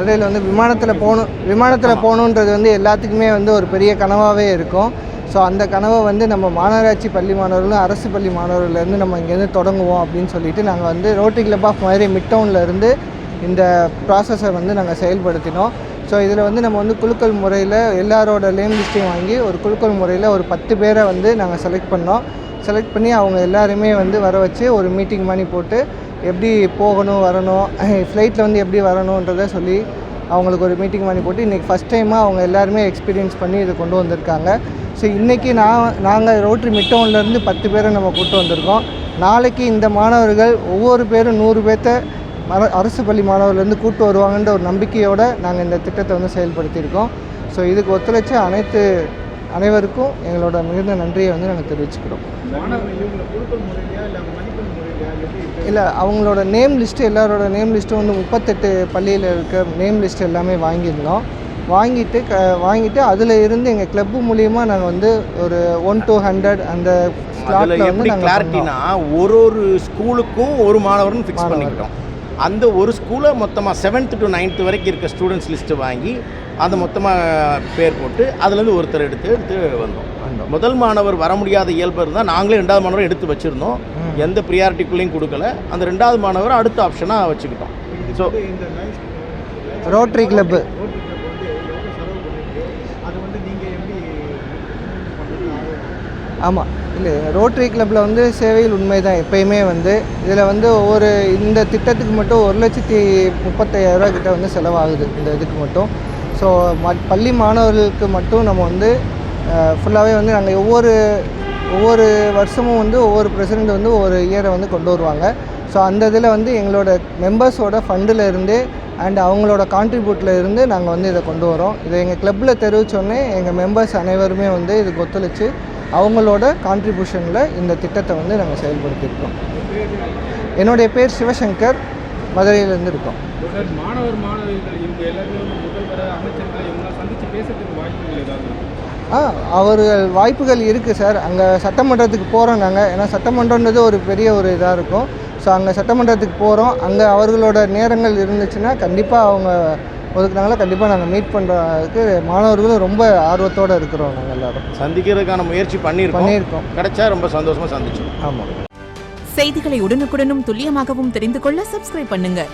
மதுரையில் வந்து விமானத்தில் போகணுன்றது வந்து எல்லாத்துக்குமே வந்து ஒரு பெரிய கனவாகவே இருக்கும். ஸோ அந்த கனவை வந்து நம்ம மாநகராட்சி பள்ளி மாணவர்களும் அரசு பள்ளி மாணவர்கள்லேருந்து நம்ம இங்கேருந்து தொடங்குவோம் அப்படின்னு சொல்லிட்டு நாங்கள் வந்து ரோட்டரி கிளப் ஆஃப் மதுரை மிட்டவுன்லேருந்து இந்த ப்ராசஸை வந்து நாங்கள் செயல்படுத்தினோம். ஸோ இதில் வந்து நம்ம வந்து குலுக்கல் முறையில் எல்லாரோட நேம் லிஸ்ட்டையும் வாங்கி ஒரு குலுக்கல் முறையில் ஒரு 10 பேரை வந்து நாங்கள் செலக்ட் பண்ணி அவங்க எல்லாருமே வந்து வர வச்சு ஒரு மீட்டிங் மாதிரி போட்டு எப்படி போகணும் வரணும், ஃப்ளைட்டில் வந்து எப்படி வரணுன்றதை சொல்லி அவங்களுக்கு ஒரு மீட்டிங் பண்ணி போட்டு இன்றைக்கி ஃபஸ்ட் டைமாக அவங்க எல்லாருமே எக்ஸ்பீரியன்ஸ் பண்ணி இதை கொண்டு வந்திருக்காங்க. ஸோ இன்றைக்கி நாங்கள் ரோட்டரி மிட்டவுன்லேருந்து 10 பேரை நம்ம கூட்டு வந்திருக்கோம். நாளைக்கு இந்த மாணவர்கள் ஒவ்வொரு பேரும் 100 பேர்த்த அரசு பள்ளி மாணவர்கள்லேருந்து கூட்டு வருவாங்கன்ற ஒரு நம்பிக்கையோடு நாங்கள் இந்த திட்டத்தை வந்து செயல்படுத்தியிருக்கோம். ஸோ இதுக்கு ஒத்துழைச்ச அனைவருக்கும் எங்களோட மிகுந்த நன்றியை வந்து நாங்கள் தெரிவிச்சுக்கிறோம். இல்லை, அவங்களோட நேம் லிஸ்ட்டு எல்லாரோட நேம் லிஸ்ட்டும் வந்து 38 பள்ளியில் இருக்க நேம் லிஸ்ட் எல்லாமே வாங்கியிருந்தோம். வாங்கிட்டு அதில் இருந்து எங்கள் கிளப்பு மூலிமா நாங்கள் வந்து ஒரு 1 to 100 அந்த ஸ்லாட்டில் வந்து நாங்கள் கிளாரிட்டினா ஒரு ஸ்கூலுக்கும் ஒரு மாணவர்னு ஃபிக்ஸ் பண்ணிக்கிட்டோம். அந்த ஒரு ஸ்கூலை மொத்தமாக 7th to 9th வரைக்கும் இருக்க ஸ்டூடெண்ட்ஸ் லிஸ்ட்டு வாங்கி அதை மொத்தமாக பேர் போட்டு அதுலேருந்து ஒருத்தர் எடுத்து வந்தோம். முதல் மாணவர் வர முடியாத இயல்பு இருந்தால் நாங்களே 2வது மாணவர் எடுத்து வச்சுருந்தோம். எந்த ப்ரியாரிட்டிக்குள்ளேயும் கொடுக்கல. அந்த 2வது மாணவர் அடுத்த ஆப்ஷனாக வச்சுக்கிட்டோம். ஸோ ரோட்டரி கிளப்பு ஆமாம், இல்லை ரோட்டரி கிளப்பில் வந்து சேவையில் உண்மை தான் எப்பயுமே வந்து இதில் வந்து இந்த திட்டத்துக்கு மட்டும் 1,35,000 கிட்ட வந்து செலவாகுது இந்த இதுக்கு மட்டும். ஸோ பள்ளி மாணவர்களுக்கு மட்டும் நம்ம வந்து ஃபுல்லாகவே வந்து நாங்கள் ஒவ்வொரு வருஷமும் வந்து ஒவ்வொரு பிரசிடெண்ட் வந்து ஒவ்வொரு இயரை வந்து கொண்டு வருவாங்க. ஸோ அந்த இதில் வந்து எங்களோட மெம்பர்ஸோட ஃபண்டில் இருந்து அண்ட் அவங்களோட கான்ட்ரிபியூட்டில் இருந்து நாங்கள் வந்து இதை கொண்டு வரோம். இதை எங்கள் கிளப்பில் தெரிவித்தோடனே எங்கள் மெம்பர்ஸ் அனைவருமே வந்து இதுக்கு ஒத்துழைச்சு அவங்களோட கான்ட்ரிபியூஷனில் இந்த திட்டத்தை வந்து நாங்கள் செயல்படுத்தியிருக்கோம். என்னுடைய பேர் சிவசங்கர், மதுரையிலேருந்து இருக்கோம். அவர்கள் வாய்ப்புகள் இருக்குது சார். அங்கே சட்டமன்றத்துக்கு போகிறோம் நாங்கள். ஏன்னா சட்டமன்றன்றது ஒரு பெரிய ஒரு இதாக இருக்கும். ஸோ அங்கே சட்டமன்றத்துக்கு போகிறோம். அங்கே அவர்களோட நேரங்கள் இருந்துச்சுன்னா கண்டிப்பாக அவங்க ஒதுக்குனாங்களா கண்டிப்பாக நாங்கள் மீட் பண்ணுறதுக்கு மாணவர்களும் ரொம்ப ஆர்வத்தோடு இருக்கிறோம். நாங்கள் எல்லோரும் சந்திக்கிறதுக்கான முயற்சி பண்ணியிருக்கோம். கிடைச்சா ரொம்ப சந்தோஷமாக சந்திச்சோம். ஆமாம். செய்திகளை உடனுக்குடனும் துல்லியமாகவும் தெரிந்து கொள்ள சப்ஸ்கிரைப் பண்ணுங்கள்.